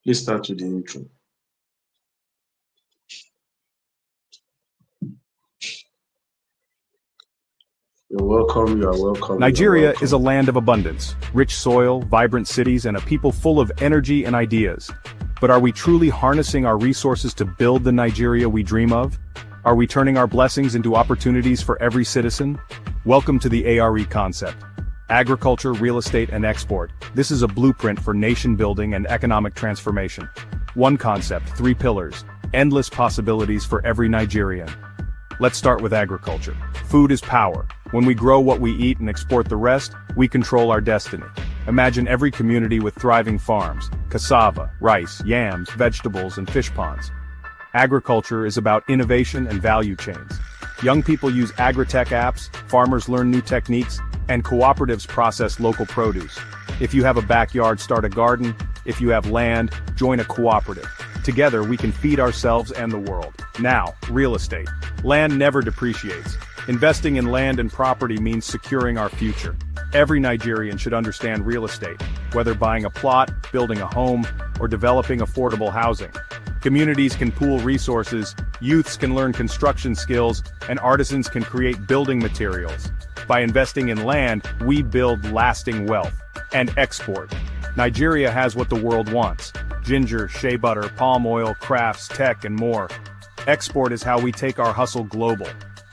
Please start with the intro. You're welcome, you are welcome. Nigeria is a land of abundance, rich soil, vibrant cities, and a people full of energy and ideas. But are we truly harnessing our resources to build the Nigeria we dream of? Are we turning our blessings into opportunities for every citizen? Welcome to the A.R.E concept. Agriculture, real estate, and export. This is a blueprint for nation building and economic transformation. One concept, three pillars, endless possibilities for every Nigerian. Let's start with agriculture. Food is power. When we grow what we eat and export the rest, we control our destiny. Imagine every community with thriving farms, cassava, rice, yams, vegetables, and fish ponds. Agriculture is about innovation and value chains. Young people use agri-tech apps, farmers learn new techniques, and cooperatives process local produce. If you have a backyard, start a garden. If you have land, join a cooperative. Together we can feed ourselves and the world. Now, real estate. Land never depreciates. Investing in land and property means securing our future. Every Nigerian should understand real estate, whether buying a plot, building a home, or developing affordable housing. Communities can pool resources, youths can learn construction skills, and artisans can create building materials. By investing in land, we build lasting wealth. And export. Nigeria has what the world wants: ginger, shea butter, palm oil, crafts, tech, and more. Export is how we take our hustle global.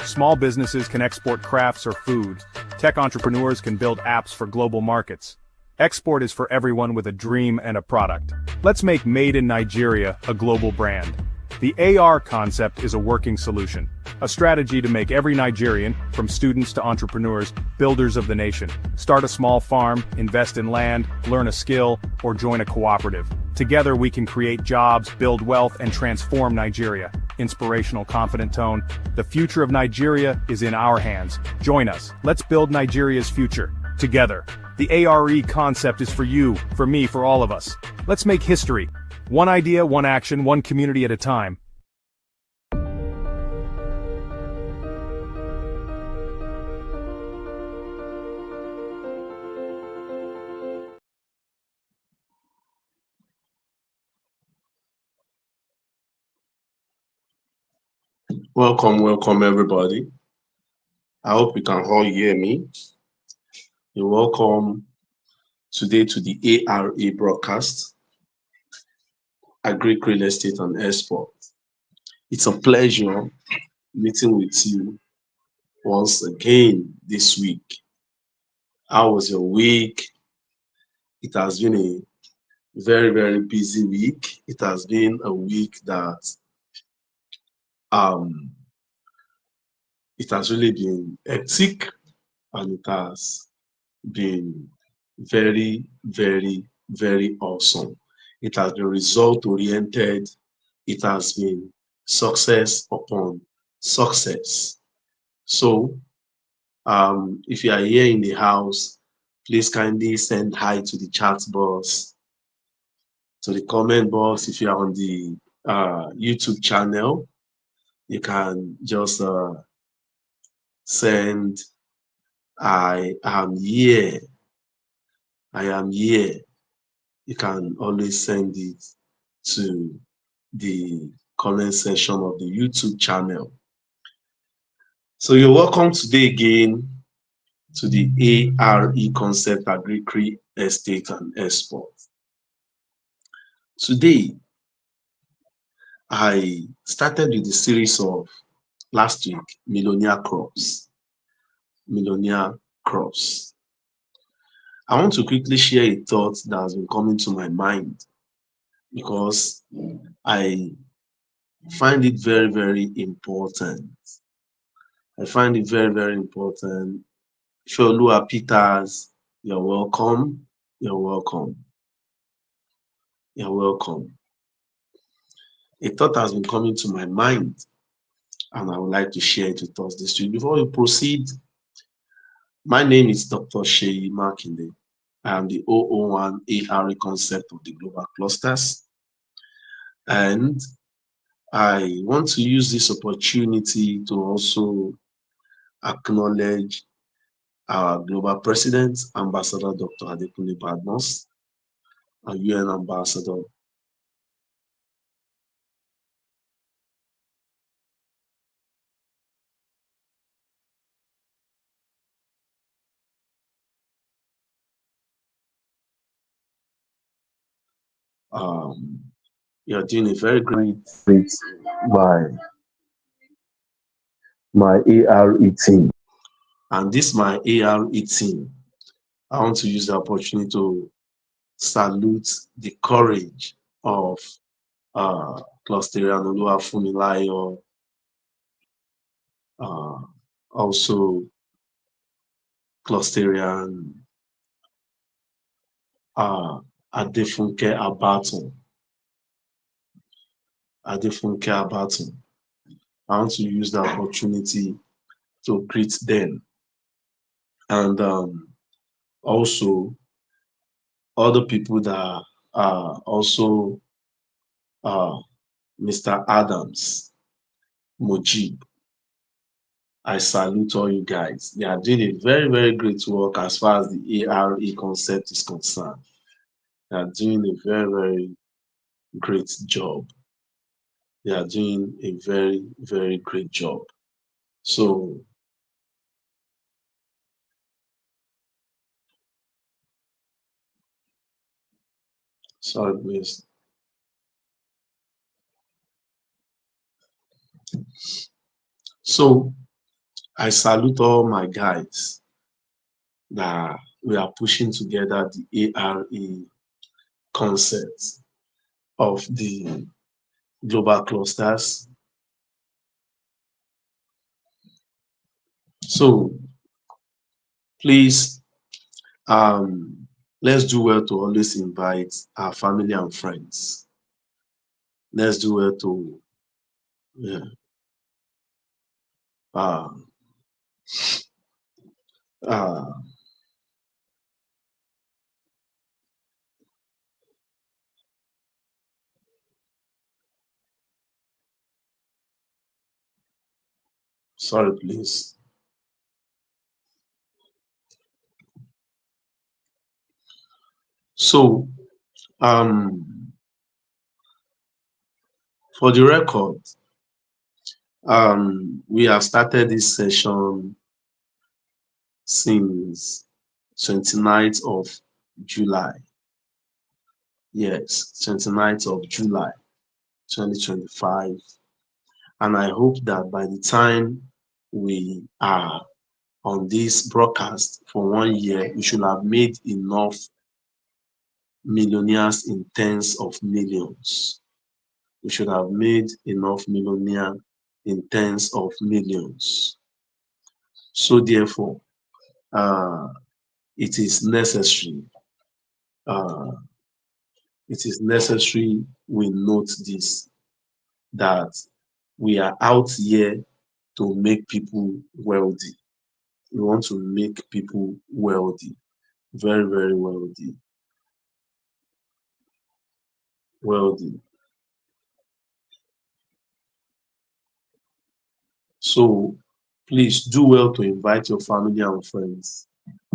Small businesses can export crafts or food. Tech entrepreneurs can build apps for global markets. Export is for everyone with a dream and a product. Let's make Made in Nigeria a global brand. The A.R. concept is a working solution, a strategy to make every Nigerian, from students to entrepreneurs, builders of the nation. Start a small farm, invest in land, learn a skill, or join a cooperative. Together we can create jobs, build wealth, and transform Nigeria. Inspirational, confident tone. The future of Nigeria is in our hands. Join us. Let's build Nigeria's future. Together. The A.R.E concept is for you, for me, for all of us. Let's make history. One idea, one action, one community at a time. Welcome everybody. I hope you can all hear me. You're welcome today to the A.R.E broadcast, Agri, Real Estate and Export. It's a pleasure meeting with you once again this week. How was your week? It has been a very, very busy week. It has been a week that it has really been hectic, and it has been very, very, very awesome. It has been result oriented. It has been success upon success. So if you are here in the house, please kindly send hi to the chat box, to the comment box. If you are on the YouTube channel, you can just send I am here. I am here. You can always send it to the comment section of the YouTube channel. So you're welcome today again to the A.R.E concept, Agri, Real Estate and Export. Today, I started with the series of last week, Millionaire Crops. Millionaire Crops. I want to quickly share a thought that has been coming to my mind because I find it very, very important. I find it very, very important. Sholua Peters, you're welcome. You're welcome. You're welcome. A thought has been coming to my mind, and I would like to share it with us this week. Before we proceed, my name is Dr. Seyi Makinde. I am the 001 A.R.E concept of the global clusters, and I want to use this opportunity to also acknowledge our Global President, Ambassador Dr. Adekunle Badmus, our UN Ambassador, um, you're doing a very great by my A.R.E team. And this my A.R.E team, I want to use the opportunity to salute the courage of Clusterian Oluwafunmilayo, uh, also Clusterian uh, Adefunke Abaton. Adefunke Abaton. I want to use the opportunity to greet them. And also other people that are also uh, Mr. Adams, Mojib. I salute all you guys. They are doing a very great work as far as the A.R.E concept is concerned. They are doing a very great job. They are doing a very great job. So, sorry, please. So, I salute all my guys that we are pushing together the A.R.E concept of the global clusters. So, please, um, let's do well to always invite our family and friends. Let's do well to, yeah, uh, uh, sorry, please. So, um, for the record, we have started this session since 29th of July. Yes, 29th of July, 2025. And I hope that by the time we are on this broadcast for 1 year, we should have made enough millionaires in tens of millions. We should have made enough millionaire in tens of millions. So therefore, uh, it is necessary, uh, it is necessary we note this, that we are out here to make people wealthy. We want to make people wealthy, very wealthy, wealthy. So please do well to invite your family and friends.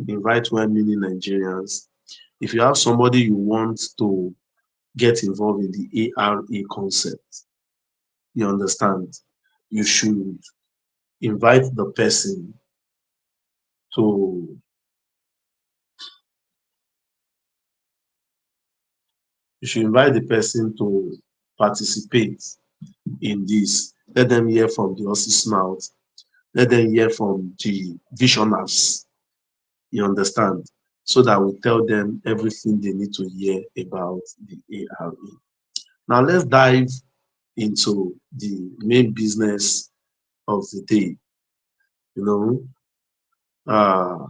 Invite well-meaning Nigerians. If you have somebody you want to get involved in the A.R.E concept, you understand, you should invite the person to you should invite the person to participate in this. Let them hear from the horse's mouth. Let them hear from the visionaries. You understand? So that we tell them everything they need to hear about the A.R.E. Now let's dive into the main business of the day. You know, uh,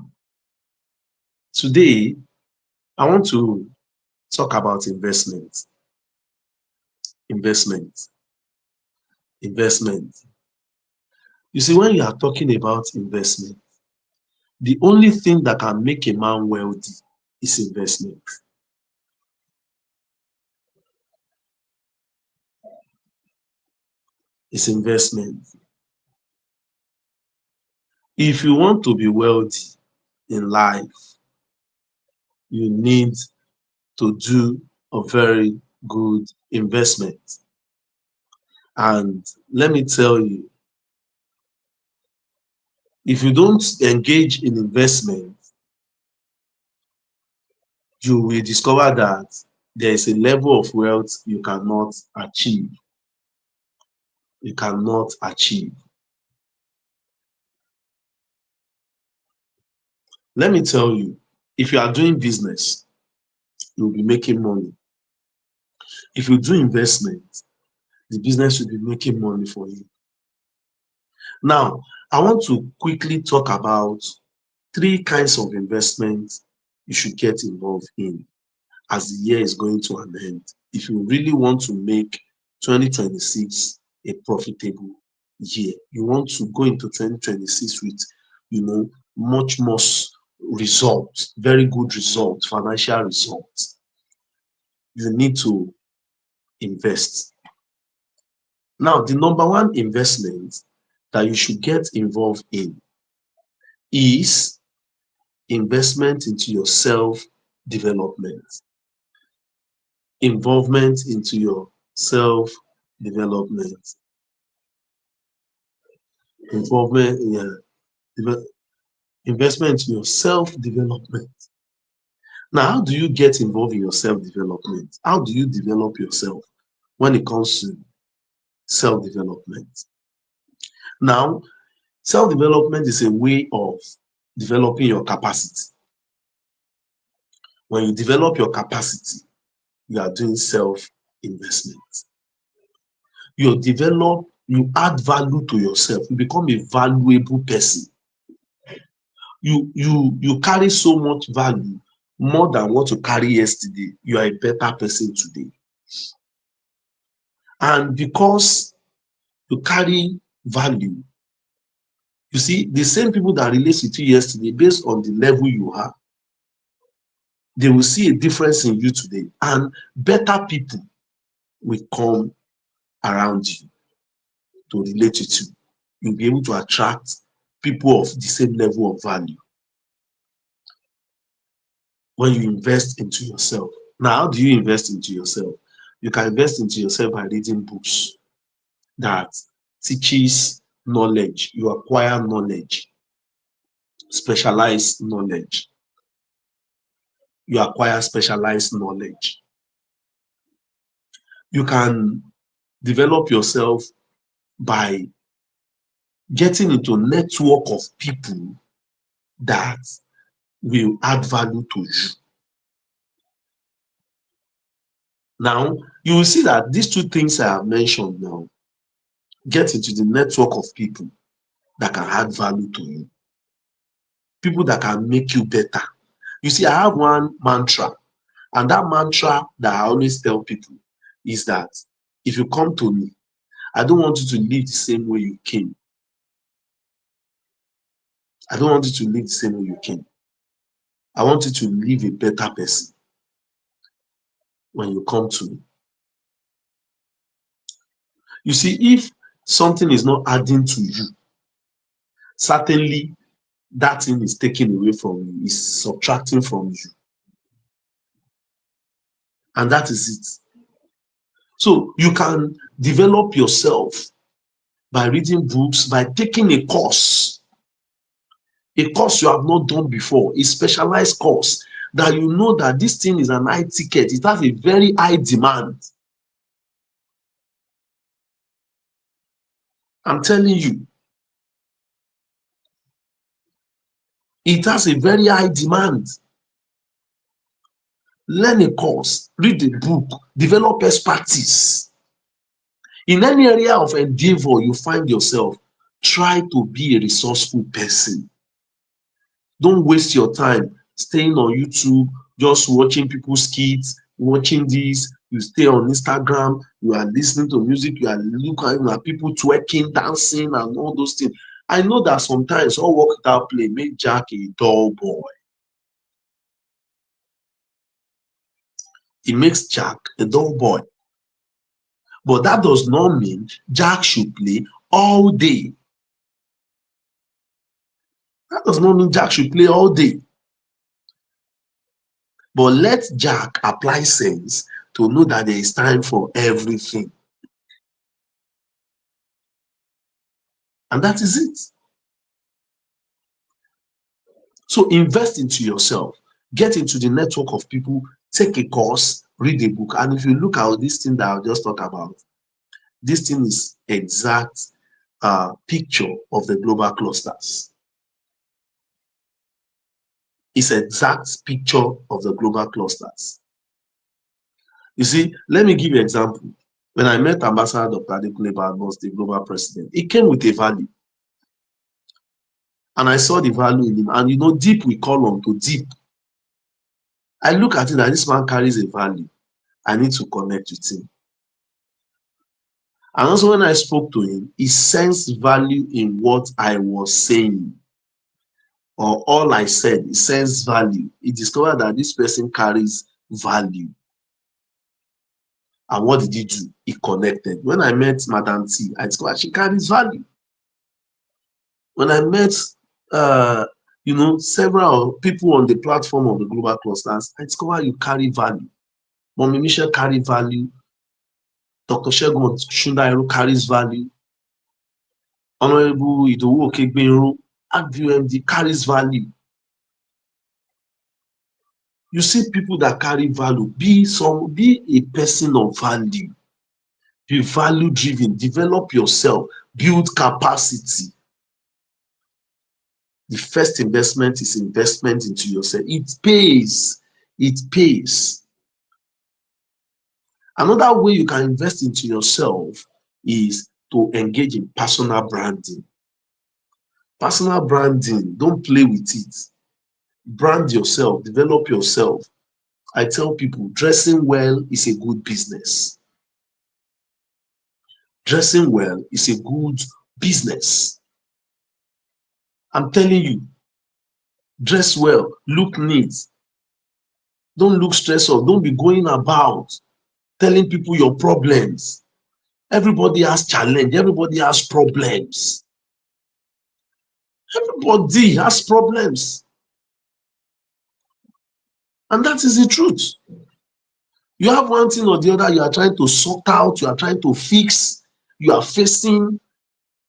today I want to talk about investment, investment, investment. You see, when you are talking about investment, the only thing that can make a man wealthy is investment. It's investment. If you want to be wealthy, in life, you need to do a very good investment. And let me tell you, if you don't engage in investment, you will discover that there is a level of wealth you cannot achieve. You cannot achieve. Let me tell you, if you are doing business, you'll be making money. If you do investment, the business will be making money for you. Now, I want to quickly talk about three kinds of investments you should get involved in as the year is going to an end. If you really want to make 2026 a profitable year, you want to go into 2026 with, much more results, very good results, financial results, you need to invest. Now, the number one investment that you should get involved in is investment into your self development. Involvement into your self development. Involvement in investment in your self development. Now, how do you get involved in your self development? How do you develop yourself when it comes to self development? Now, self development is a way of developing your capacity. When you develop your capacity, you are doing self investment. You add value to yourself, you become a valuable person. You carry so much value, more than what you carry yesterday. You are a better person today. And because you carry value, you see, the same people that relate with you yesterday, based on the level you are, they will see a difference in you today, and better people will come around you to relate with you. You'll be able to attract people of the same level of value when you invest into yourself. Now, how do you invest into yourself? You can invest into yourself by reading books that teaches knowledge. You acquire knowledge, specialized knowledge. You acquire specialized knowledge. You can develop yourself by getting into a network of people that will add value to you. Now, you will see that these two things I have mentioned now, get into the network of people that can add value to you, people that can make you better. You see, I have one mantra, and that mantra that I always tell people is that if you come to me, I don't want you to live the same way you came. I don't want you to live the same way you came. I want you to live a better person when you come to me. You see, if something is not adding to you, certainly that thing is taken away from you, is subtracting from you. And that is it. So you can develop yourself by reading books, by taking a course you have not done before, a specialized course that you know that this thing is an high ticket, it has a very high demand. I'm telling you, it has a very high demand. Learn a course, read a book, develop expertise. In any area of endeavor you find yourself, try to be a resourceful person. Don't waste your time staying on YouTube, just watching people's skits, watching this. You stay on Instagram, you are listening to music, you are looking at people twerking, dancing, and all those things. I know that sometimes all work without play make Jack a dull boy. It makes Jack a dull boy. But that does not mean Jack should play all day. That does not mean Jack should play all day. But let Jack apply sense to know that there is time for everything. And that is it. So invest into yourself. Get into the network of people. Take a course. Read a book. And if you look at this thing that I just talked about, this thing is exact picture of the global clusters. It's exact picture of the global clusters. You see, let me give you an example. When I met Ambassador Dr. Adekunle Badmus, the global president, he came with a value. And I saw the value in him. And you know, deep we call on to deep. I look at it that this man carries a value. I need to connect with him. And also when I spoke to him, he sensed value in what I was saying. Or all I said, he sensed value. He discovered that this person carries value. And what did he do? He connected. When I met Madam T, I discovered she carries value. When I met several people on the platform of the global clusters, I discovered you carry value. Mommy Michelle carry value. Dr. Segun Shundairo carries value. Honorable Idowu Okegbenro, AgVMD carries value. You see people that carry value, be a person of value. Be value driven, develop yourself, build capacity. The first investment is investment into yourself. It pays. It pays. Another way you can invest into yourself is to engage in personal branding. Personal branding, don't play with it. Brand yourself, develop yourself. I tell people, dressing well is a good business. Dressing well is a good business. I'm telling you, dress well, look neat. Don't look stressed out. Don't be going about telling people your problems. Everybody has challenge. Everybody has problems. Everybody has problems. And that is the truth. You have one thing or the other you are trying to sort out, you are trying to fix, you are facing.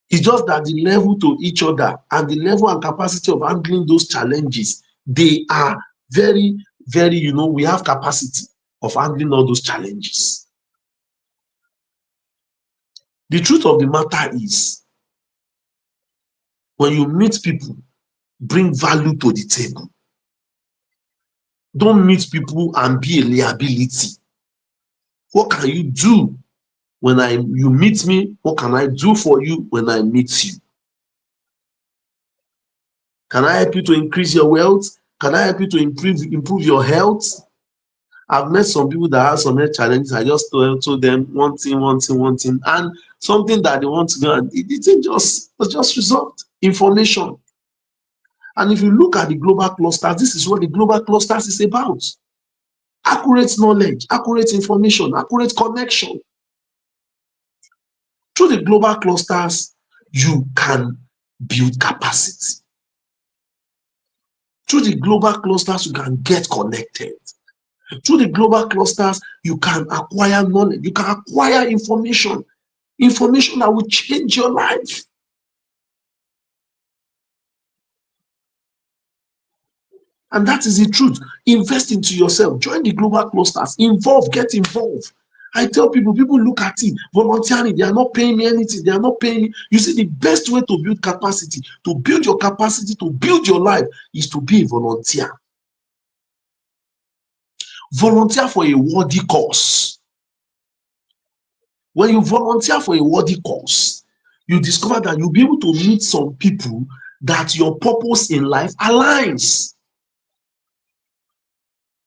It's just that the level to each other and the level and capacity of handling those challenges, they are very, very, we have capacity of handling all those challenges. The truth of the matter is, when you meet people, bring value to the table. Don't meet people and be a liability. What can you do when you meet me? What can I do for you when I meet you? Can I help you to increase your wealth? Can I help you to improve your health? I've met some people that have some health challenges. I just told them one thing, and something that they want to do, and it just resolved. Information. And if you look at the global clusters, this is what the global clusters is about. Accurate knowledge, accurate information, accurate connection. Through the global clusters, you can build capacity. Through the global clusters, you can get connected. Through the global clusters, you can acquire knowledge, you can acquire information that will change your life. And that is the truth. Invest into yourself. Join the global clusters. Get involved. I tell people look at it, volunteering, they are not paying me anything, they are not paying me. You see, the best way to build capacity, to build your capacity, to build your life, is to be a volunteer. Volunteer for a worthy cause. When you volunteer for a worthy cause, you discover that you'll be able to meet some people that your purpose in life aligns.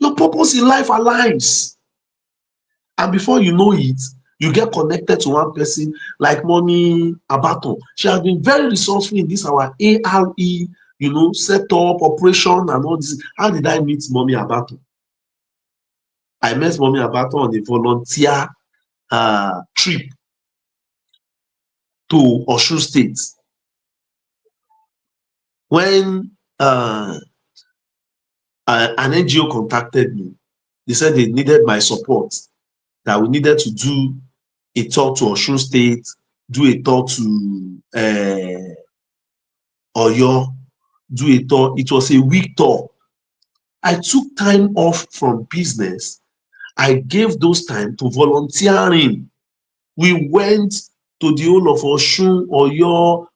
Your purpose in life aligns. And before you know it, you get connected to one person like Mommy Abaton. She has been very resourceful in this our A.R.E, setup, operation, and all this. How did I meet Mommy Abaton? I met Mommy Abaton on a volunteer trip to Osun State. When an NGO contacted me, they said they needed my support, that we needed to do a tour to Osun State, do a tour to Oyo, do a tour. It was a week tour. I took time off from business. I gave those time to volunteering. We went to the whole of Osun, Oyo.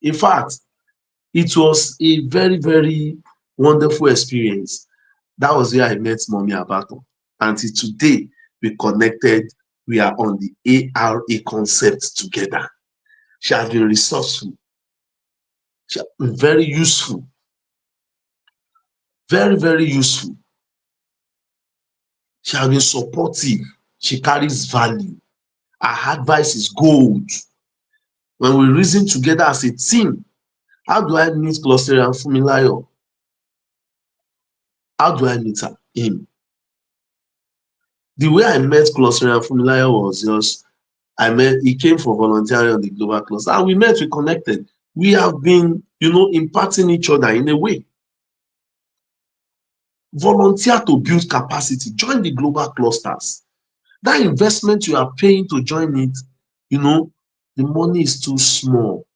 In fact, it was a very, very wonderful experience. That was where I met Mommy Abato. Until today, we connected. We are on the A.R.E concept together. She has been resourceful. She has been very useful. Very, very useful. She has been supportive. She carries value. Her advice is gold. When we reason together as a team, how do I meet Cluster and Fumilayo? How do I meet him? The way I met Cluster and Fumilayo was just, he came for volunteering on the global cluster, and we met, we connected. We have been, imparting each other in a way. Volunteer to build capacity, join the global clusters. That investment you are paying to join it, the money is too small.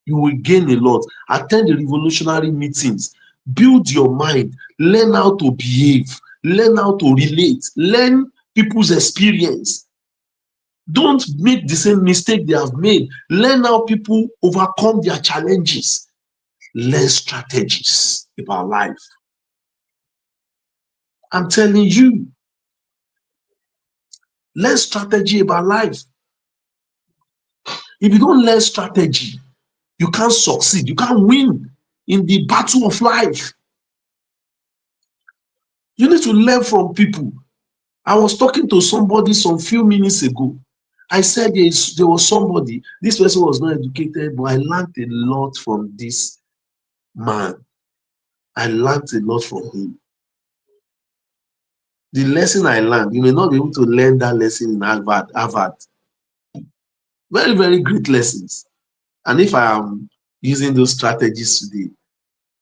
You will gain a lot. Attend the revolutionary meetings, build your mind, learn how to behave, learn how to relate, learn people's experience. Don't make the same mistake they have made. Learn how people overcome their challenges. Learn strategies about life. I'm telling you, learn strategy about life. If you don't learn strategy, you can't succeed. You can't win in the battle of life. You need to learn from people. I was talking to somebody some few minutes ago. I said there was somebody, this person was not educated, but I learned a lot from this man. I learned a lot from him. The lesson I learned, you may not be able to learn that lesson in Harvard. Very, very great lessons. And if I am using those strategies today,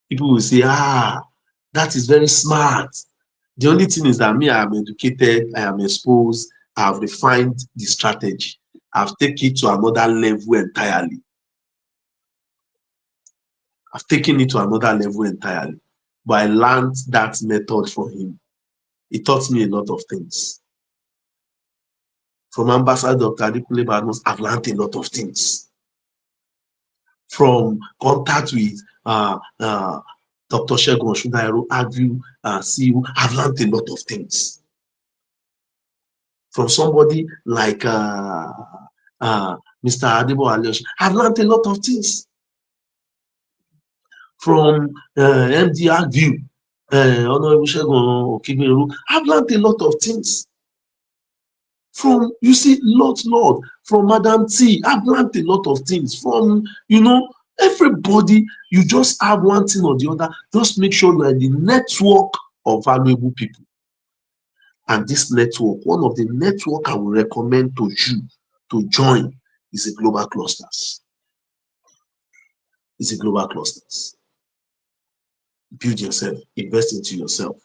people will say, that is very smart. The only thing is that me, I am educated, I am exposed, I have refined the strategy. I've taken it to another level entirely. But I learned that method from him. He taught me a lot of things. From Ambassador Dr. Adekunle Badmus, I've learned a lot of things. From contact with Dr. Segun Osundairo, ARE, CEO, I've learned a lot of things. From somebody like Mr. Adebo Alios, I've learned a lot of things. From MD ARE, Honorable Segun Okigberu, I've learned a lot of things. From, you see, Lord, from Madam T, I've learned a lot of things. From, everybody, you just have one thing or the other. Just make sure you are in the network of valuable people. And this network, one of the network I will recommend to you to join is the global clusters. Build yourself, invest into yourself.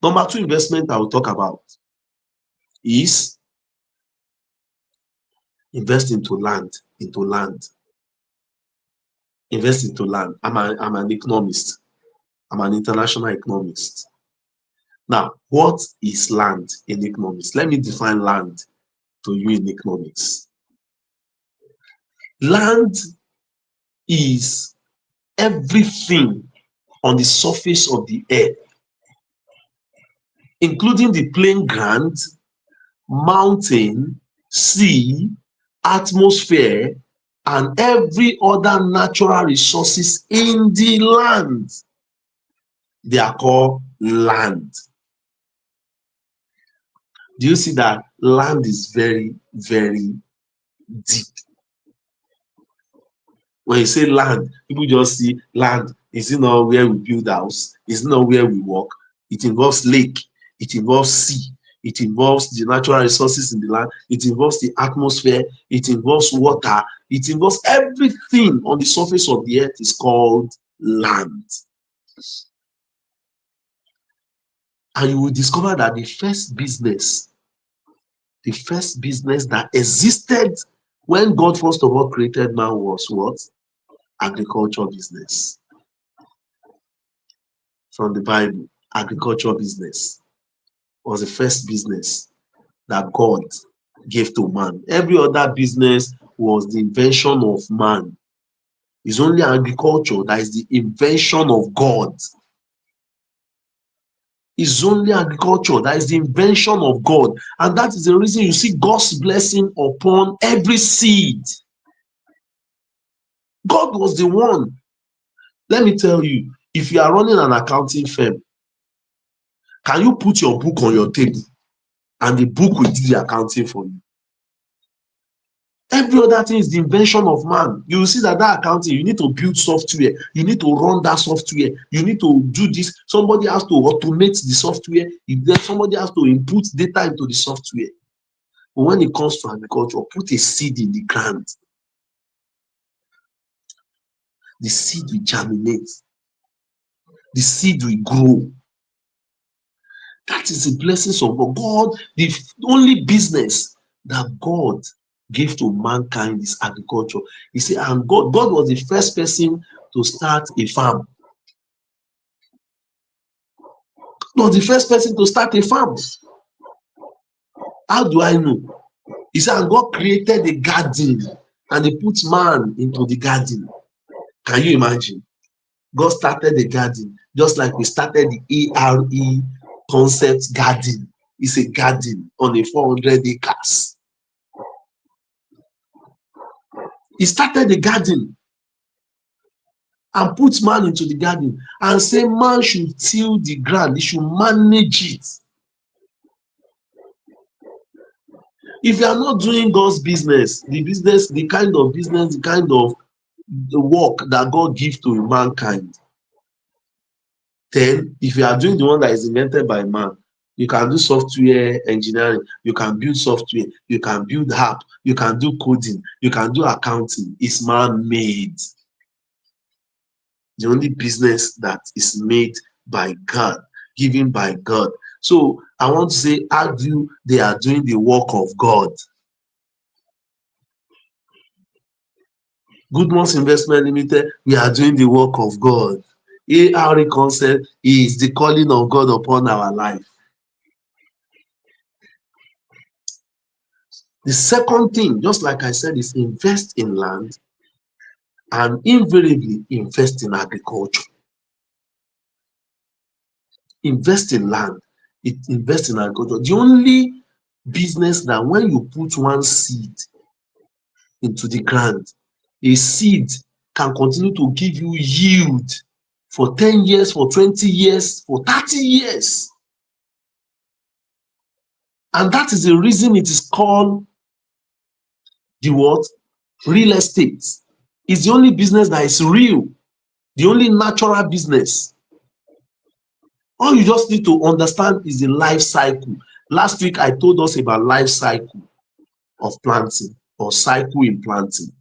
Number 2 investment I will talk about is invest into land. Invest into land. I'm an economist. I'm an international economist. Now, what is land in economics? Let me define land to you in economics. Land is everything on the surface of the earth, including the plain ground, mountain, sea, atmosphere, and every other natural resources in the land. They are called land. Do you see that land is very, very deep? When you say land, people just see land. Is it not where we build house? Is it not where we work? It involves lake. It involves sea. It involves the natural resources in the land. It involves the atmosphere. It involves water. It involves everything on the surface of the earth is called land. And you will discover that the first business that existed when God first of all created man was what? Agriculture business. From the Bible, agriculture business was the first business that God gave to man. Every other business was the invention of man. It's only agriculture that is the invention of God. It's only agriculture that is the invention of God. And that is the reason you see God's blessing upon every seed. God was the one. Let me tell you, if you are running an accounting firm, can you put your book on your table and the book will do the accounting for you? Every other thing is the invention of man. You will see that accounting, you need to build software. You need to run that software. You need to do this. Somebody has to automate the software. Somebody has to input data into the software. But when it comes to agriculture, put a seed in the ground. The seed will germinate. The seed will grow. That is the blessings of God. God, the only business that God gave to mankind is agriculture. He said, and God was the first person to start a farm. God was the first person to start a farm. How do I know? He said, and God created a garden and he put man into the garden. Can you imagine? God started the garden just like we started the A.R.E. concept garden. It's a garden on a 400 acres. He started the garden and put man into the garden and say man should till the ground, he should manage it. If you are not doing God's business, the kind of business, the kind of the work that God gives to mankind, then if you are doing the one that is invented by man, you can do software engineering, you can build software, you can build app, you can do coding, you can do accounting. It's man-made. The only business that is made by God, given by God. So I want to say, argue they are doing the work of God. Goodmus Investment Limited, we are doing the work of God. A.R.E concept is the calling of God upon our life. The second thing, just like I said, is invest in land and invariably invest in agriculture. Invest in land, invest in agriculture. The only business that when you put one seed into the ground, a seed can continue to give you yield for 10 years, for 20 years, for 30 years. And that is the reason it is called the what? Real estate. It's the only business that is real, the only natural business. All you just need to understand is the life cycle. Last week, I told us about life cycle of planting or cycle in planting.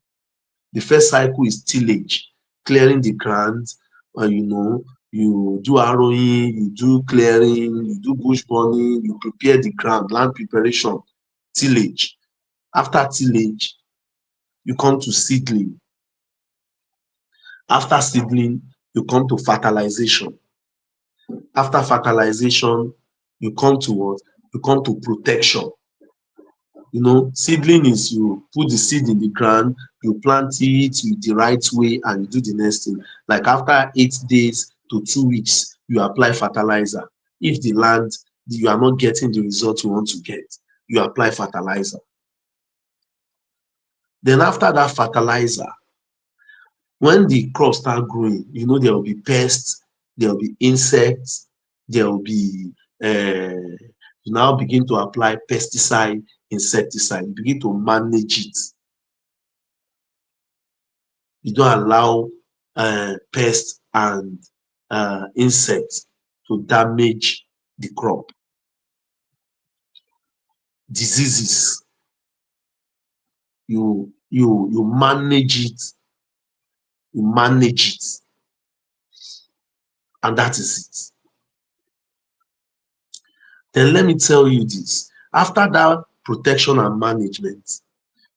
The first cycle is tillage, clearing the ground. You do harrowing, you do clearing, you do bush burning, you prepare the ground, land preparation, tillage. After tillage, you come to seedling. After seedling, you come to fertilization. After fertilization, you come to what? You come to protection. Seedling is you put the seed in the ground, you plant it the right way, and you do the next thing. Like after 8 days to 2 weeks, you apply fertilizer. If the land, you are not getting the result you want to get, you apply fertilizer. Then after that fertilizer, when the crops start growing, there will be pests, there will be insects, there will be, you now begin to apply pesticide, insecticide, you begin to manage it. You don't allow pests and insects to damage the crop. Diseases, you you manage it, you manage it, and that is it. Then let me tell you this, after that protection and management,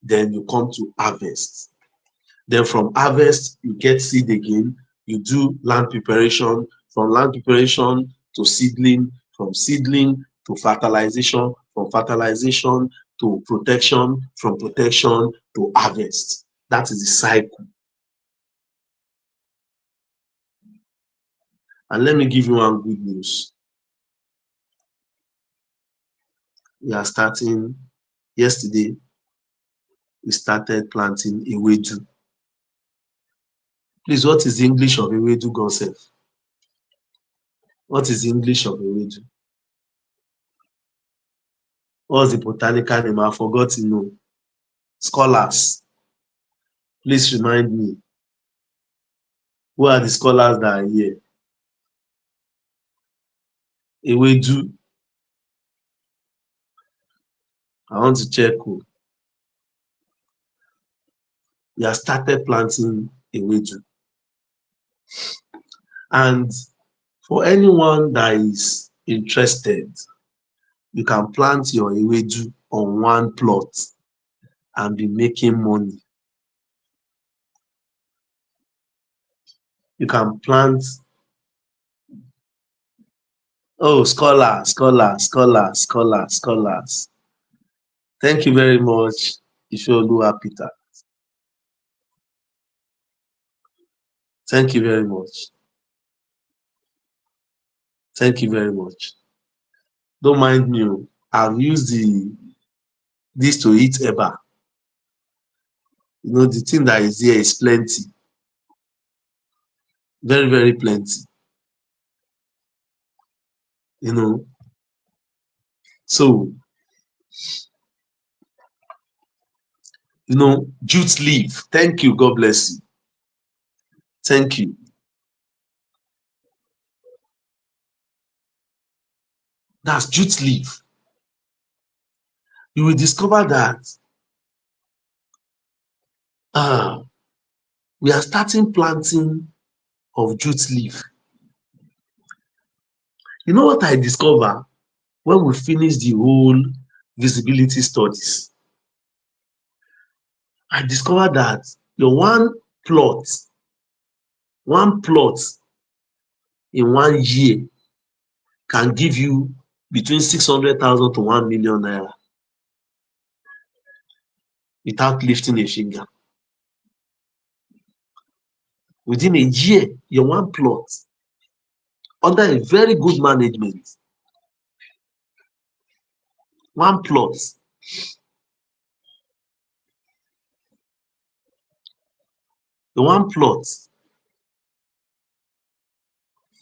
then you come to harvest. Then from harvest, you get seed again, you do land preparation, from land preparation to seedling, from seedling to fertilization, from fertilization to protection, from protection to harvest. That is the cycle. And let me give you one good news. We are starting, yesterday, we started planting ewedu. Please, what is the English of ewedu, God sef? What is the English of ewedu? What's the botanical name? I've forgotten. No. Scholars, please remind me. Who are the scholars that are here? Ewedu. I want to check who. We have started planting ewedu. And for anyone that is interested, you can plant your ewedu on one plot and be making money. You can plant, oh, scholars. Thank you very much, Ifeoluwa Peter. Thank you very much. Thank you very much. Don't mind me. I've used this to eat eba. You know, the thing that is here is plenty. Very, very plenty. You know. So, you know, jute leaf. Thank you. God bless you. Thank you. That's jute leaf. You will discover that we are starting planting of jute leaf. You know what I discover when we finish the whole visibility studies? I discovered that your one plot in 1 year can give you between 600,000 to 1 million naira without lifting a finger. Within a year, your one plot, under a very good management, one plot, the one plot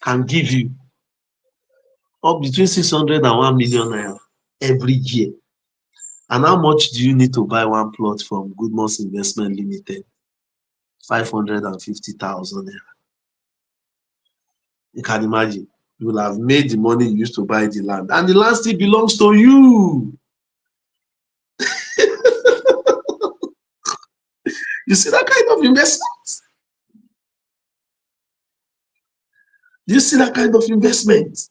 can give you up between 600 and 1 million naira every year. And how much do you need to buy one plot from Goodmus Investment Limited? 550,000 naira. You can imagine. You will have made the money you used to buy the land, and the land still belongs to you. You see that kind of investment? Do you see that kind of investment?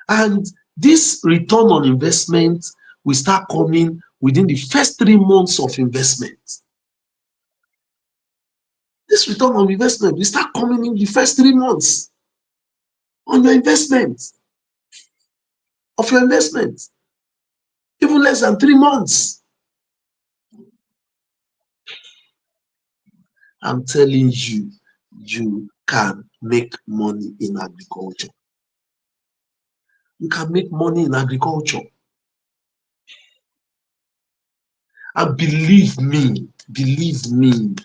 And this return on investment will start coming within the first 3 months of investment. This return on investment will start coming in the first 3 months on your investment, of your investment, even less than 3 months. I'm telling you, you can make money in agriculture. You can make money in agriculture. And believe me, believe me,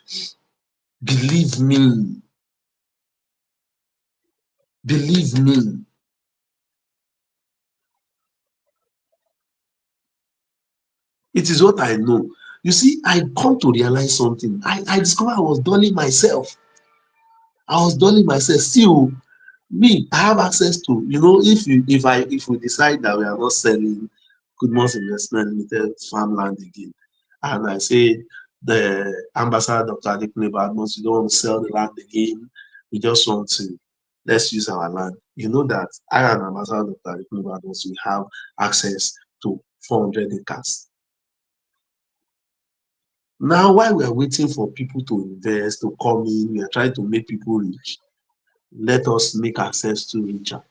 believe me, believe me. It is what I know. You see, I come to realize something. I discovered I was dulling myself. Still, me, I have access to, you know, if we decide that we are not selling Goodmus Investment Limited farmland again. And I say, the ambassador, Dr. Adekunle Badmus, we don't want to sell the land again. We just want to, let's use our land. You know that I and Ambassador Dr. Adekunle Badmus, we have access to 400 acres. Now, while we are waiting for people to invest, to come in, we are trying to make people rich. Let us make access to richer.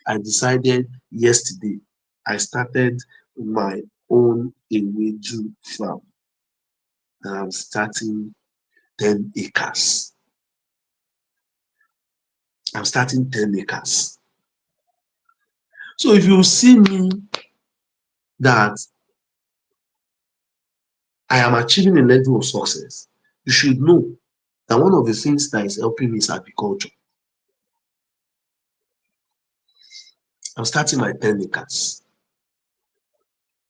I decided yesterday, I started my own Ewedu farm, and I'm starting 10 acres. I'm starting 10 acres. So if you see me that I am achieving a level of success, you should know that one of the things that is helping me is agriculture. I'm starting my 10 acres.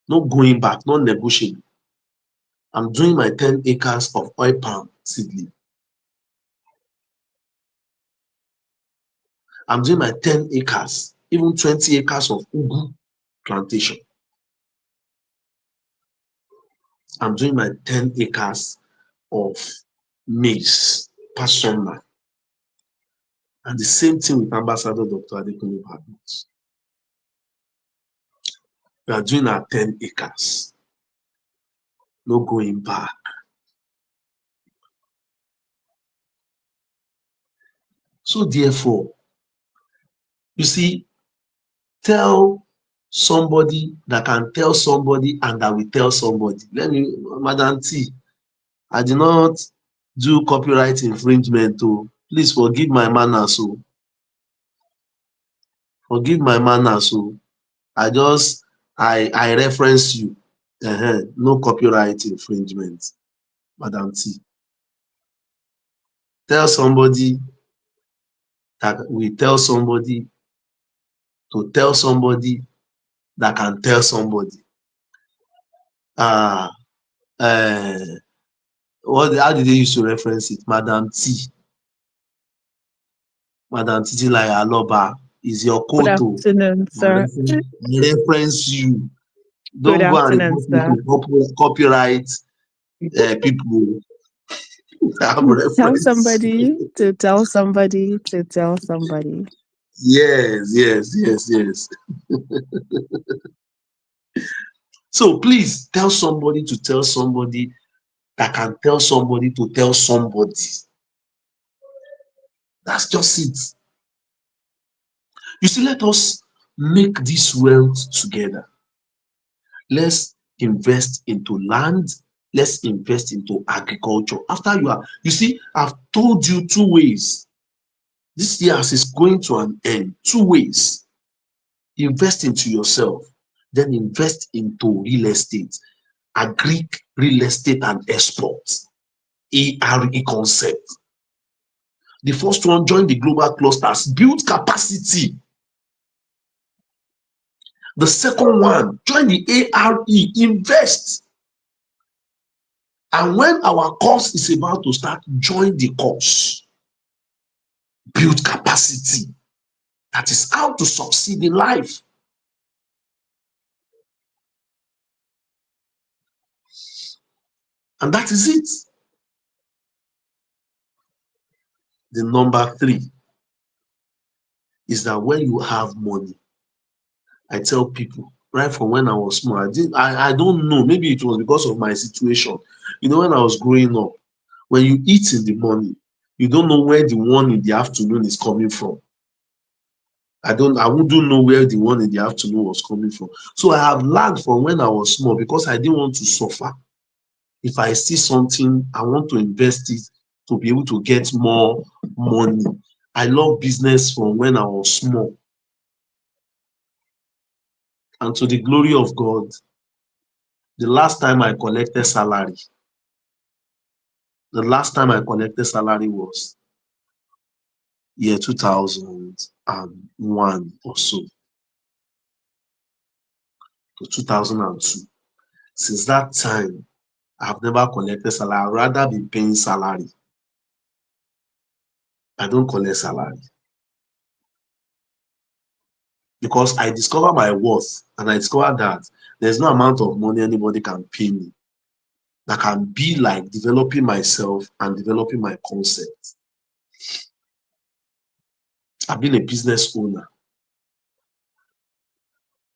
No going back, no negotiable. I'm doing my 10 acres of oil palm seedling. I'm doing my 10 acres, even 20 acres of ugu plantation. I'm doing my 10 acres of maize, passion. And the same thing with Ambassador Dr. Adekunle Badmus. We are doing our 10 acres. No going back. So therefore, you see, tell somebody that can tell somebody and that will tell somebody. Let me, Madam T, I did not do copyright infringement. Oh, please forgive my manners. Oh, forgive my manners. Oh, I reference you. No copyright infringement, Madam T. Tell somebody that will tell somebody to tell somebody that can tell somebody. Ah, how did they used to reference it? Madam T. Madam Titilayo Aloba is your Good koto. afternoon, sir. I reference you. Good Don't go and afternoon, report me sir. to copyright people. I'm Tell reference somebody you. to tell somebody to tell somebody. Yes, yes, yes, yes. So please tell somebody to tell somebody that can tell somebody to tell somebody. That's just it. You see, let us make this wealth together. Let's invest into land. Let's invest into agriculture. After you see, I've told you two ways. This year is going to an end. Two ways. Invest into yourself, then invest into real estate, agric, real estate, and exports. A.R.E concept. The first one, join the global clusters, build capacity. The second one, join the A.R.E, invest. And when our course is about to start, join the course. Build capacity. That is how to succeed in life. And that is it. The number three is that when you have money, I tell people, right from when I was small, I don't know, maybe it was because of my situation. You know, when I was growing up, when you eat in the morning, you don't know where the one in the afternoon is coming from. I wouldn't know where the one in the afternoon was coming from. So I have learned from when I was small because I didn't want to suffer. If I see something, I want to invest it to be able to get more money. I love business from when I was small. And to the glory of God, the last time I collected salary, was year 2001 or so to 2002. Since that time, I have never collected salary. I'd rather be paying salary. I don't collect salary because I discover my worth, and I discover that There's no amount of money anybody can pay me that can be like developing myself and developing my concept. I've been a business owner.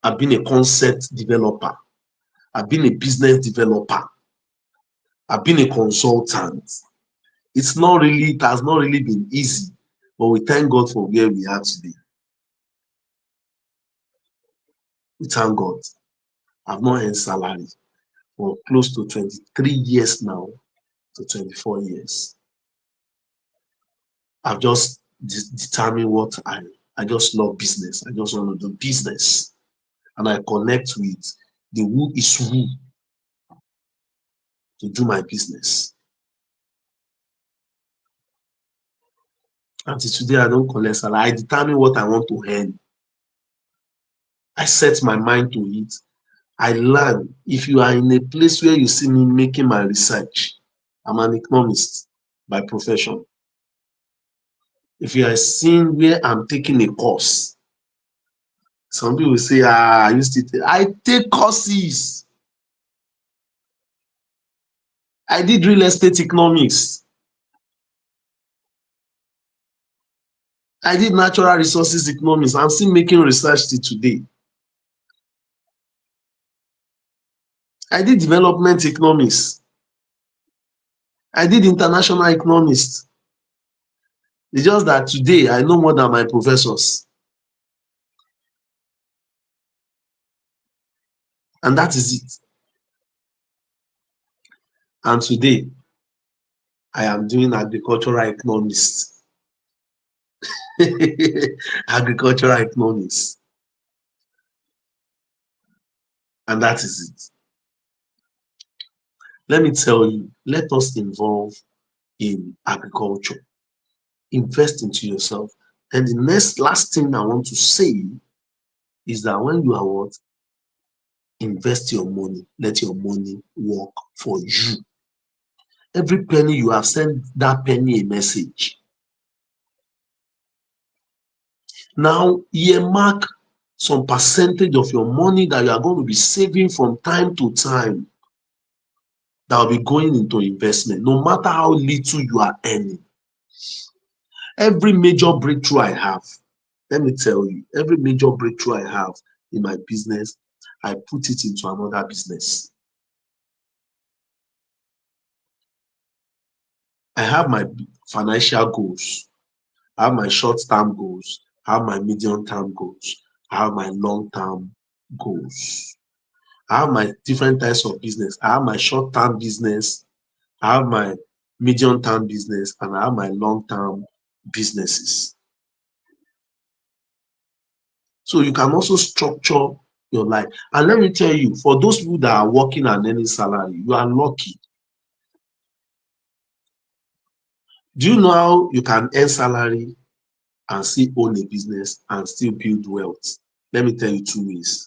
I've been a concept developer. I've been a business developer. I've been a consultant. It has not really been easy, but we thank God for where we are today. We thank God. I've not earned salary for close to 23 years now to 24 years. I've just determined what I just love business. I just want to do business. And I connect with the who is who to do my business. Until today, I don't collect salary. I determine what I want to earn. I set my mind to it. I learn. If you are in a place where you see me making my research, I'm an economist by profession. If you are seeing where I'm taking a course, some people say, I used to I take courses. I did real estate economics. I did natural resources economics. I'm still making research till today. I did development economics. I did international economics. It's just that today I know more than my professors. And that is it. And today I am doing agricultural economics. Agricultural economics. And that is it. Let me tell you, let us involve in agriculture. Invest into yourself. And the last thing I want to say is that when you are what? Invest your money. Let your money work for you. Every penny you have, sent that penny a message. Now, earmark some percentage of your money that you are going to be saving from time to time that will be going into investment, no matter how little you are earning. Every major breakthrough I have, let me tell you, every major breakthrough I have in my business, I put it into another business. I have my financial goals. I have my short-term goals. I have my medium-term goals. I have my long-term goals. I have my different types of business. I have my short-term business. I have my medium-term business, and I have my long-term businesses. So you can also structure your life. And let me tell you, for those people that are working and earning salary, you are lucky. Do you know how you can earn salary and still own a business and still build wealth? Let me tell you 2 ways.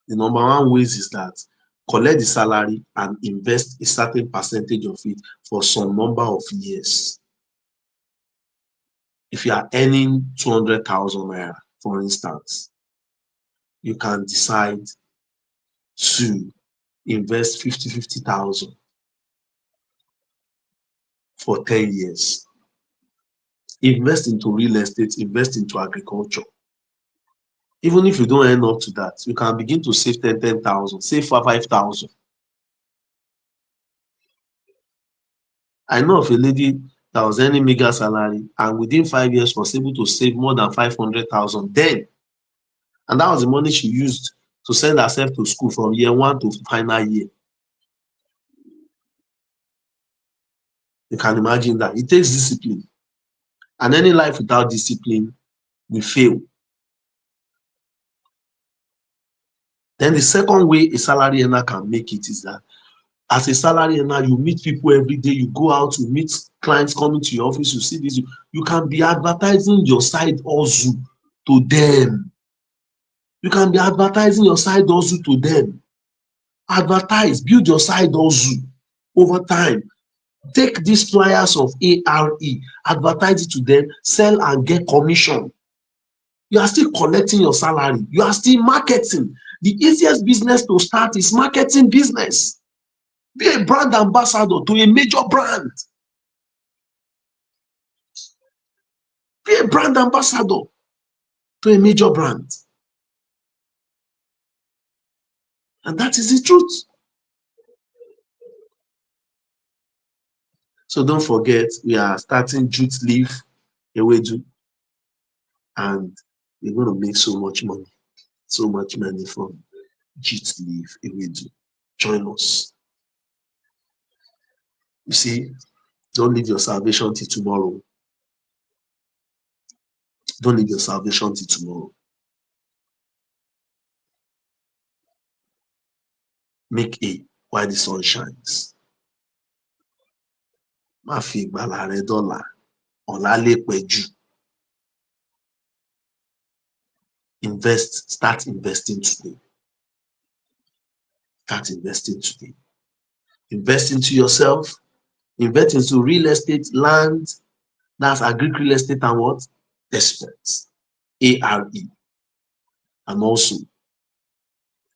The number one way is that collect the salary and invest a certain percentage of it for some number of years. If you are earning 200,000 naira, for instance, you can decide to invest 50,000 for 10 years. Invest into real estate, invest into agriculture. Even if you don't earn up to that, you can begin to save 10,000, save for 5,000. I know of a lady that was earning mega salary and within 5 years was able to save more than 500,000 then. And that was the money she used to send herself to school from year 1 to final year. You can imagine that. It takes discipline. And any life without discipline will fail. Then the second way a salary earner can make it is that as a salary earner, you meet people every day, you go out, you meet clients coming to your office, you see this, you can be advertising your side hustle to them. You can be advertising your side hustle to them. Advertise, build your side hustle over time. Take these flyers of A.R.E, advertise it to them, sell and get commission. You are still collecting your salary. You are still marketing. The easiest business to start is marketing business. Be a brand ambassador to a major brand. Be a brand ambassador to a major brand. And that is the truth. So don't forget, we are starting jute leaf ewedu, and we're going to make so much money from jute leaf ewedu. Join us. You see, don't leave your salvation till tomorrow. Don't leave your salvation till tomorrow. Make a while the sun shines. Má fi ìgbàlà rẹ dọ́là, ọ̀la lè pẹ́ jù. Start investing today. Start investing today. Invest into yourself. Invest into real estate, land. That's agri real estate and what? Experts. A.R.E. And also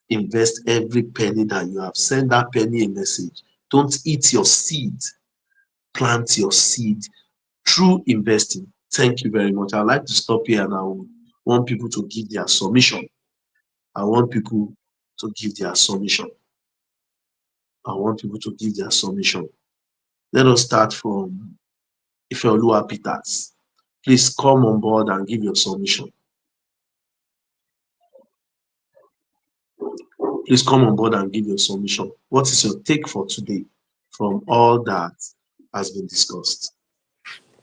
invest every penny that you have. Send that penny a message. Don't eat your seed. Plant your seed through investing. Thank you very much. I'd like to stop here, and I want people to give their submission. I want people to give their submission. I want people to give their submission. Let us start from Ifeoluwa Peters. Please come on board and give your submission. Please come on board and give your submission. What is your take for today from all that has been discussed?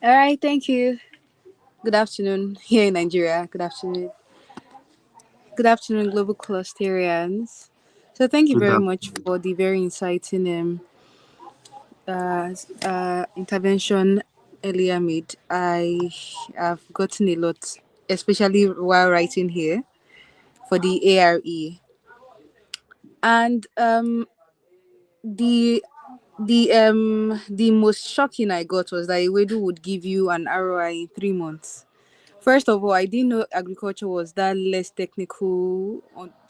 All right, thank you. Good afternoon here in Nigeria. Good afternoon. Good afternoon, global clusterians. So thank you Good very much afternoon. for the very inciting intervention earlier made. I have gotten a lot, especially while writing here for the A.R.E. And the the most shocking I got was that Iwedu would give you an ROI in 3 months. First of all, I didn't know agriculture was that less technical.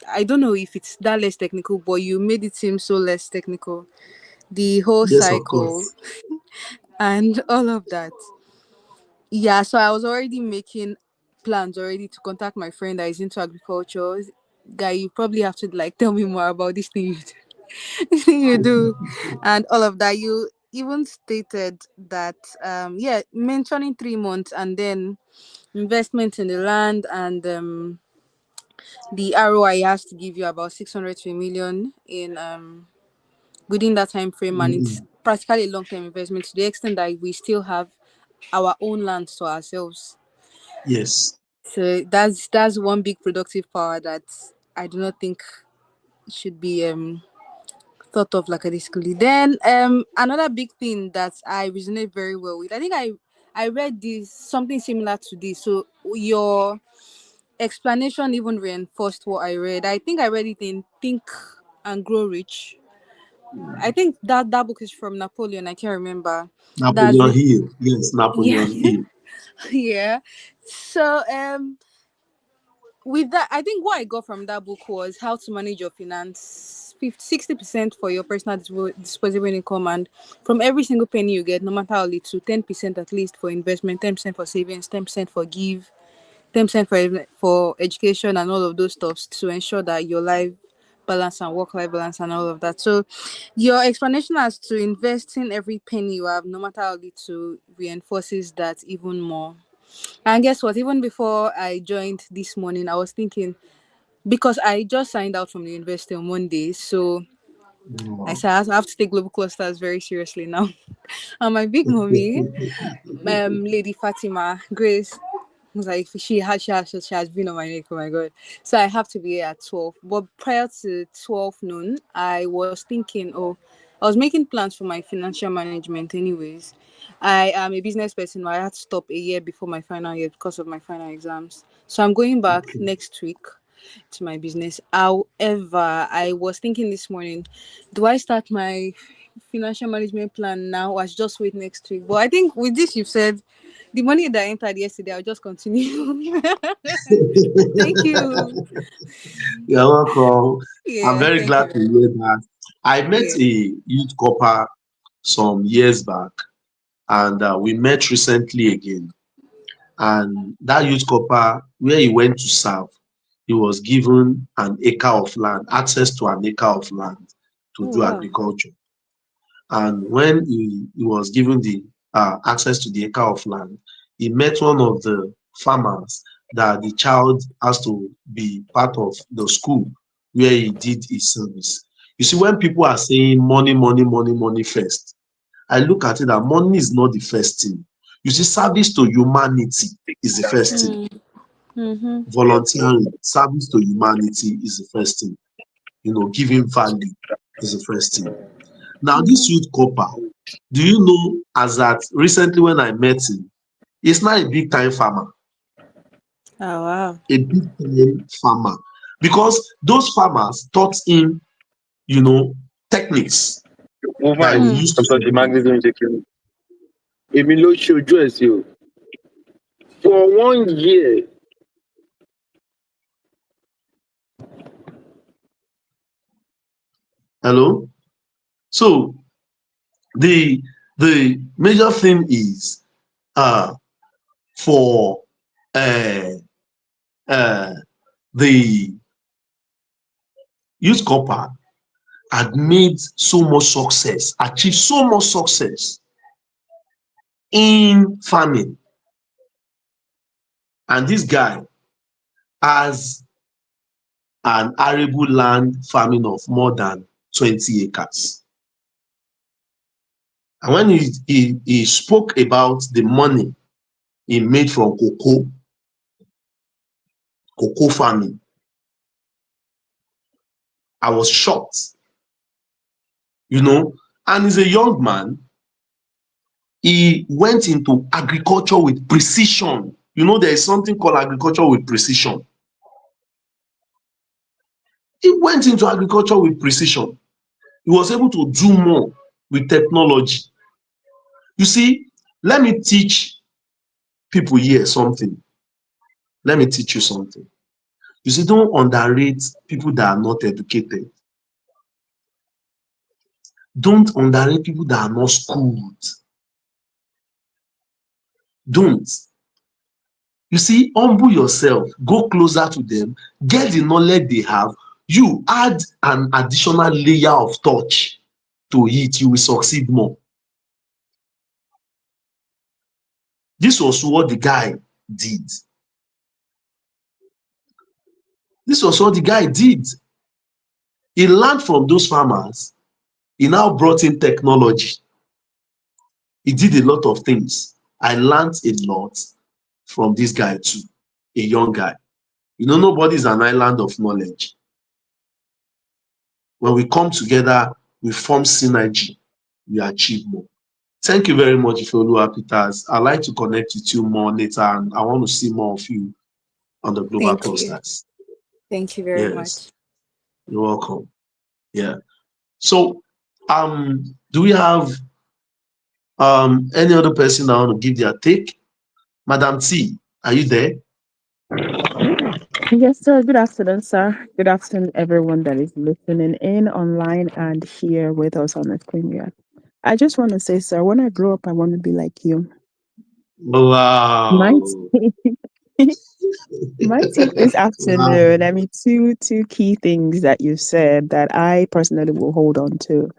I don't know if it's that less technical, but you made it seem so less technical. The whole Yes, of cycle course. and all of that. Yeah, so I was already making plans already to contact my friend that is into agriculture. Guy, you probably have to like tell me more about this thing you do, this thing you do, and all of that. You even stated that, yeah, mentioning 3 months and then investment in the land and the ROI has to give you about 600 to a million in within that time frame, and it's practically a long term investment to the extent that we still have our own land to ourselves. Yes. So that's one big productive power that I do not think should be thought of like a discipline. Then another big thing that I resonate very well with. I think I read this something similar to this. So your explanation even reinforced what I read. I think I read it in Think and Grow Rich. I think that book is from Napoleon. I can't remember. That's Napoleon the Hill. Yes, yeah Napoleon Hill. yeah. So with that, I think what I got from that book was how to manage your finance. 60% for your personal disposable income, and from every single penny you get, no matter how little, 10% at least for investment, 10% for savings, 10% for give, 10% for education and all of those stuffs to ensure that your life balance and work life balance and all of that. So your explanation as to investing every penny you have, no matter how little, reinforces that even more. And guess what? Even before I joined this morning, I was thinking, because I just signed out from the university on Monday, so I Wow. said I have to take global clusters very seriously now. And my big mommy, Lady Fatima Grace, was like she has been on my neck. Oh my god! So I have to be here at 12. But prior to 12 noon, I was thinking, oh, I was making plans for my financial management. Anyways, I am a business person. But I had to stop a year before my final year because of my final exams. So I'm going back Okay. next week to my business. However, I was thinking this morning, do I start my financial management plan now or I should just wait next week? But I think with this you've said The money that entered yesterday, I'll just continue. Thank you. You're welcome. I'm Yeah, very thank you glad to very much. hear that. I met Yeah. a youth copper some years back, and we met recently again. And that youth copper, where he went to serve, he was given an acre of land, access to an acre of land to Oh do wow. agriculture. And when he was given the access to the acre of land, he met one of the farmers that the child has to be part of the school where he did his service. You see, when people are saying money, money, money, money first, I look at it that money is not the first thing. You see, service to humanity is the first thing. Mm. Mm-hmm. Volunteering, service to humanity is the first thing. Giving value is the first thing. Now, this Mm-hmm. youth copper, do you know, as at recently when I met him, he's not a big time farmer, Oh wow. a big time farmer, because those farmers taught him, you know, techniques that he Woman, will Mm. use to Dr. survive. Shimagri ló ń ṣe kí ni. Èmi ló ṣe ojú ẹ̀ sí o. For 1 year, Hello? So the major thing is for uh, uh, the youth copper had made so much success, achieved so much success in farming. And this guy has an arable land farming of more than 20 acres. And when he spoke about the money he made from cocoa farming, I was shocked, And he's a young man. He went into agriculture with precision. There is something called agriculture with precision. He went into agriculture with precision. He was able to do more with technology. You see, let me teach people here something. Let me teach you something. You see, don't underrate people that are not educated. Don't underrate people that are not schooled. Don't. You see, humble yourself, go closer to them, get the knowledge they have. You add an additional layer of touch to it, you will succeed more. This was what the guy did. This was what the guy did. He learned from those farmers. He now brought in technology. He did a lot of things. I learned a lot from this guy too, a young guy. Nobody is an island of knowledge. When we come together, we form synergy, we achieve more. Thank you very much, Ifeoluwa Peters. I'd like to connect with you more later, and I want to see more of you on the global Thank you. clusters. Thank you very Yes, much. you're welcome. Yeah. So, do we have any other person that want to give their take? Madam T, are you there? Yes, sir. Good afternoon, sir. Good afternoon, everyone that is listening in online and here with us on the screen. Yeah. I just want to say, sir, when I grow up, I want to be like you. My Wow. my take this Wow. afternoon. I mean, two key things that you said that I personally will hold on to.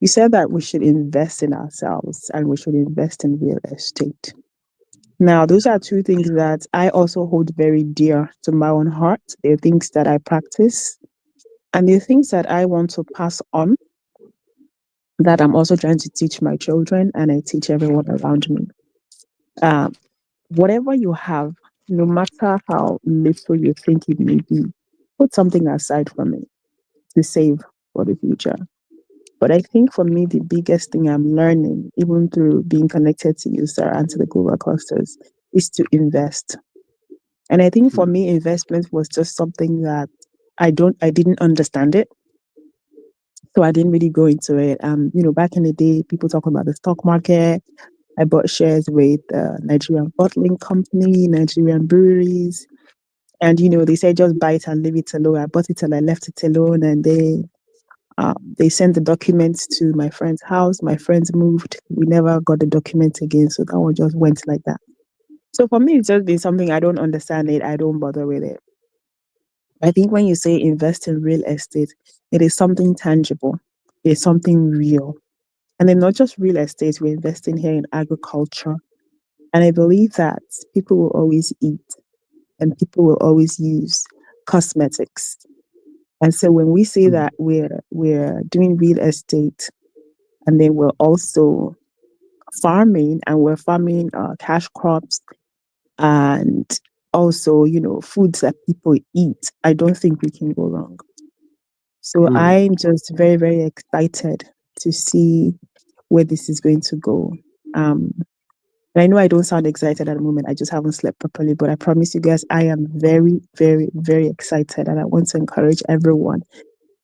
You said that we should invest in ourselves and we should invest in real estate. Now, those are two things that I also hold very dear to my own heart. They're things that I practice and they're things that I want to pass on, that I'm also trying to teach my children and I teach everyone around me. Um, Whatever you have, no matter how little you think it may be, put something aside from it to save for the future. But I think for me, the biggest thing I'm learning, even through being connected to you, sir, and to the global clusters, is to invest. And I think for Hmm. me, investment was just something that I didn't understand it. So I didn't really go into it. Back in the day, people talk about the stock market, I bought shares with Nigerian bottling company, Nigerian breweries. And, they say just buy it and leave it alone. I bought it and I left it alone. And they sent the documents to my friend's house. My friends moved. We never got the documents again. So that one just went like that. So for me, it's just been something I don't understand it. I don't bother with it. I think when you say invest in real estate, it is something tangible. It's something real. And then not just real estate, we're investing here in agriculture. And I believe that people will always eat and people will always use cosmetics. And so when we say that we're doing real estate and then we're also farming and we're farming cash crops and also, foods that people eat, I don't think we can go wrong. So I'm just very, very excited to see where this is going to go. And I know I don't sound excited at the moment. I just haven't slept properly, but I promise you guys, I am very, very, very excited. And I want to encourage everyone.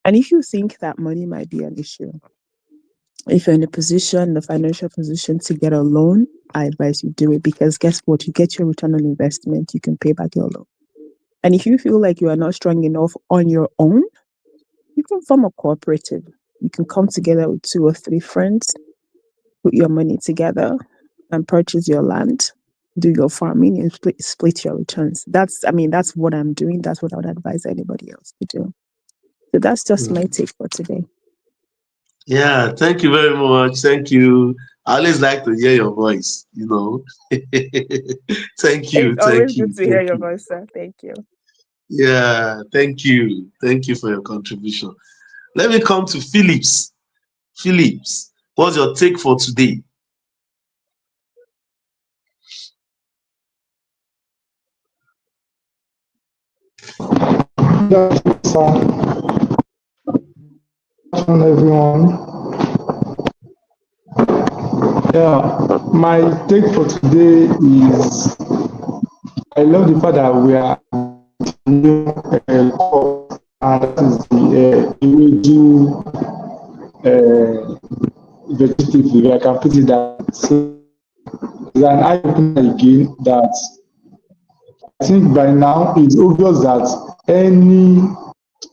And if you think that money might be an issue, if you're in the financial position to get a loan, I advise you do it, because guess what? You get your return on investment. You can pay back your loan. And if you feel like you are not strong enough on your own, you can form a cooperative. You can come together with 2 or 3 friends, put your money together and purchase your land, do your farming and split your returns. That's what I'm doing. That's what I would advise anybody else to do. So that's just my take for today. Yeah, thank you very much. Thank you. I always like to hear your voice, Thank you, It's always thank good you, to hear thank your you. voice, sir. Thank you. Yeah, thank you. Thank you for your contribution. Let me come to Phillips. Phillips, what's your take for today? Yeah, so, everyone. Yeah, my take for today is I love the fact that we are new course, and that is the Iwedu vegetable. I can put it that. So it's an eye opener again that I think by now it's obvious that any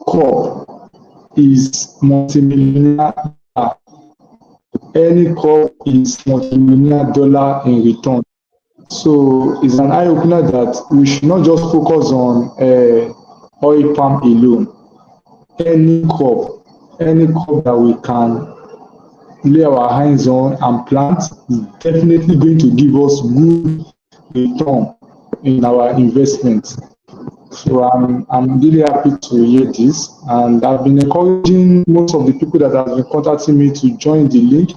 crop is multi-millionaire. Any crop is multi-millionaire dollar in return. So it's an eye opener that we should not just focus on oil palm alone. Any crop that we can lay our hands on and plant is definitely going to give us good return in our investment. So I'm really happy to hear this, and I've been encouraging most of the people that have been contacting me to join the link.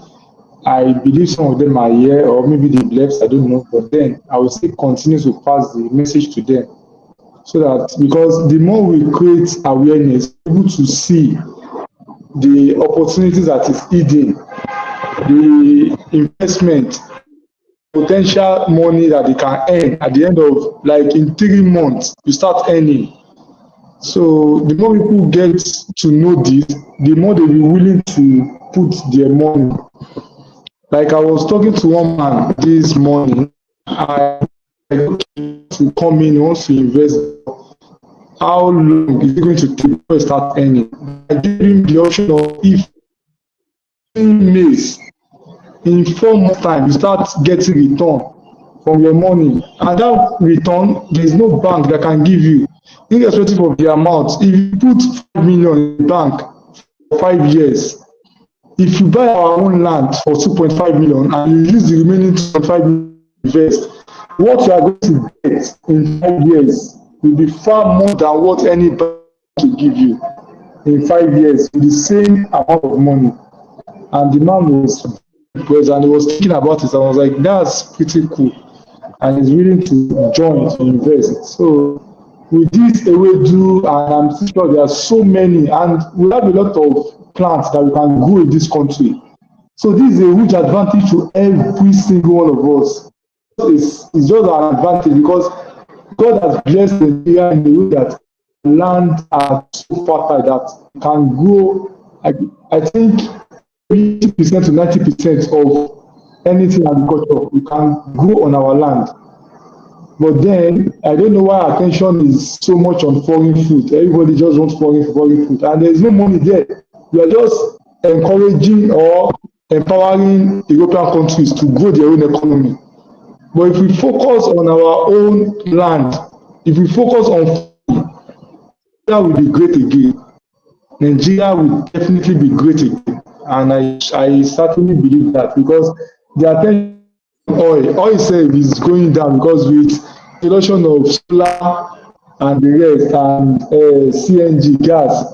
I believe some of them are here, or maybe they left, I don't know. But then I will still continue to pass the message to them, so that because the more we create awareness, able to see the opportunities that is hidden, the investment, potential money that they can earn at the end of, like, in 3 months, you start earning. So the more people get to know this, the more they will be willing to put their money. Like I was talking to one man this morning, I to come in, wants to invest. How long is it going to take before you start earning? I gave him the option of, if in May, in 4 months' time, you start getting return from your money. And that return, there is no bank that can give you, irrespective of the amount. If you put 5 million in the bank for 5 years, if you buy our own land for 2.5 million and you use the remaining 2.5 million to invest, what you are going to get in 5 years will be far more than what any bank will give you in 5 years with the same amount of money. And the man was impressed and he was thinking about it. I was like, that's pretty cool. And he's willing to join to invest. So with this Ewedu, and I'm sure there are so many, and we have a lot of plants that we can grow in this country. So this is a huge advantage to every single one of us. It's just an advantage because God has blessed Nigeria in a way that land are so fertile that can grow. I think 80% to 90% of anything agriculture. We can grow on our land. But then I don't know why attention is so much on foreign food. Everybody just wants foreign food, and there's no money there. We are just encouraging or empowering European countries to grow their own economy. But if we focus on our own land, if we focus on Nigeria will be great again. Nigeria will definitely be great again. And I certainly believe that because the attention on oil itself is going down because with introduction of solar and the rest and CNG gas,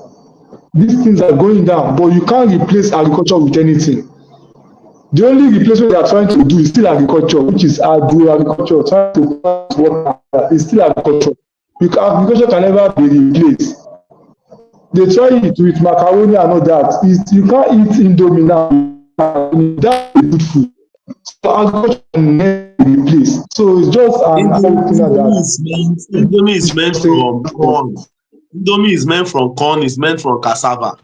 these things are going down. But you can't replace agriculture with anything. The only replacement they are trying to do is still agriculture, which is agriculture, trying to plant water is still agriculture. Agriculture can never be replaced. They try it with macaroni and all that. You can't eat indomie now. That is good food. So agriculture can never be replaced. So it's just an eye-opener Indomie is meant that from corn. Indomie is meant from corn, is meant from cassava.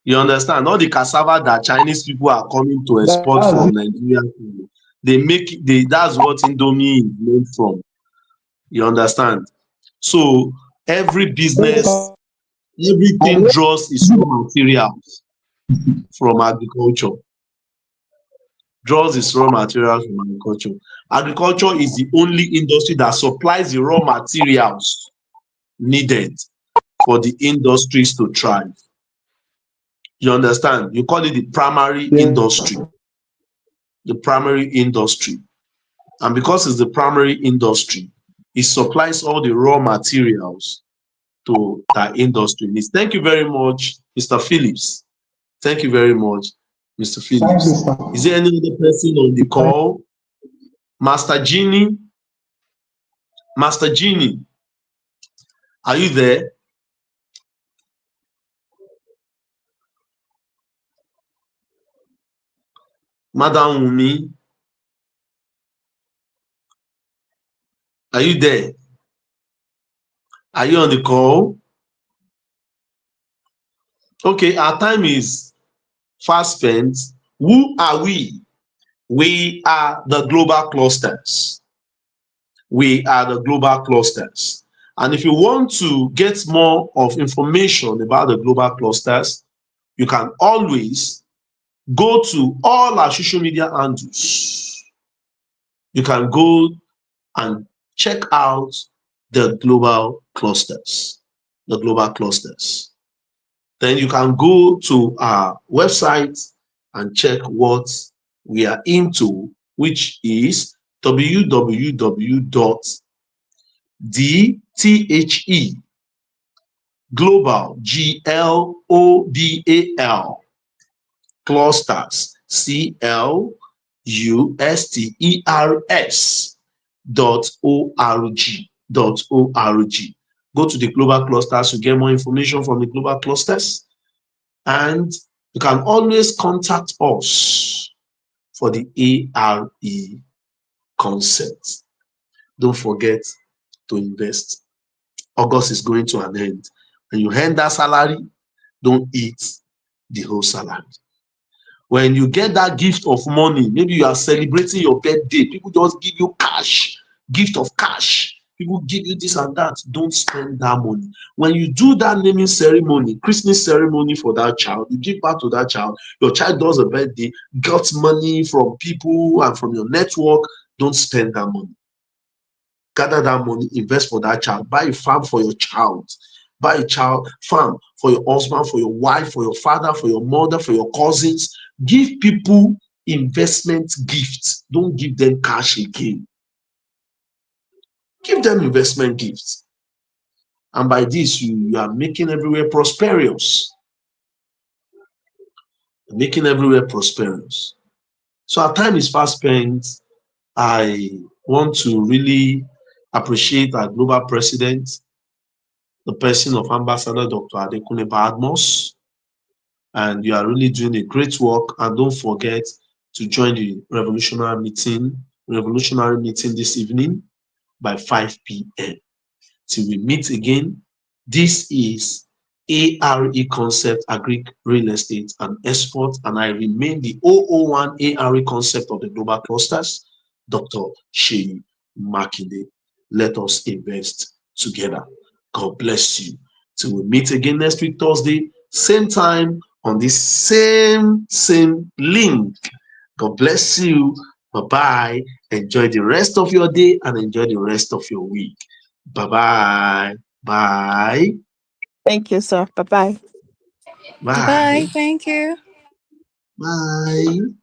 You understand? All the cassava that Chinese people are coming to export that's from it. Nigeria, they make that's what Indomie is made from. You understand? So every business, everything And draws its raw materials from agriculture. Draws its raw materials from agriculture. Agriculture is the only industry that supplies the raw materials needed for the industries to thrive. You understand? You call it the primary yeah, industry. The primary industry. And because it's the primary industry, it supplies all the raw materials to that industry needs. Thank you very much, Mr. Phillips. Thank you very much, Mr. thank you, Phillips. sir. Is there any other person on the call? Master Genie? Master Genie, are you there? Madam Wumi, are you there? Are you on the call? Okay, our time is fast spent. Who are we? We are the global clusters. We are the global clusters. And if you want to get more of information about the global clusters, you can always go to all our social media handles. You can go and check out the global clusters. The global clusters. Then you can go to our website and check what we are into, which is www.the global global clusters clusters.org. Go to the global clusters to get more information from the global clusters, and you can always contact us for the A.R.E concept. Don't forget to invest. August is going to an end. When you earn that salary, don't eat the whole salary. When you get that gift of money, maybe you are celebrating your birthday, people just give you cash, gift of cash. People give you this and that. Don't spend that money. When you do that naming ceremony, christening ceremony for that child, you give back to that child, your child does a birthday, got money from people and from your network, don't spend that money. Gather that money, invest for that child, buy a farm for your child, buy a child farm for your husband, for your wife, for your father, for your mother, for your cousins. Give people investment gifts. Don't give them cash again. Give them investment gifts. And by this, you are making everywhere prosperous. Making everywhere prosperous. So our time is fast spent. I want to really appreciate our global president, the person of Ambassador Dr. Adekunle Badmus, and you are really doing a great work. And don't forget to join the revolutionary meeting this evening by 5 p.m. Till we meet again, this is A.R.E concept, agri real estate and export, and I remain the 001 A.R.E concept of the global clusters, Dr. Seyi Makinde. Let us invest together. God bless you. Till we meet again next week, Thursday, same time on this same link. God bless you. Bye-bye. Enjoy the rest of your day and enjoy the rest of your week. Bye-bye. Bye. Thank you, sir. Bye bye. Bye. Bye. Thank you. Bye.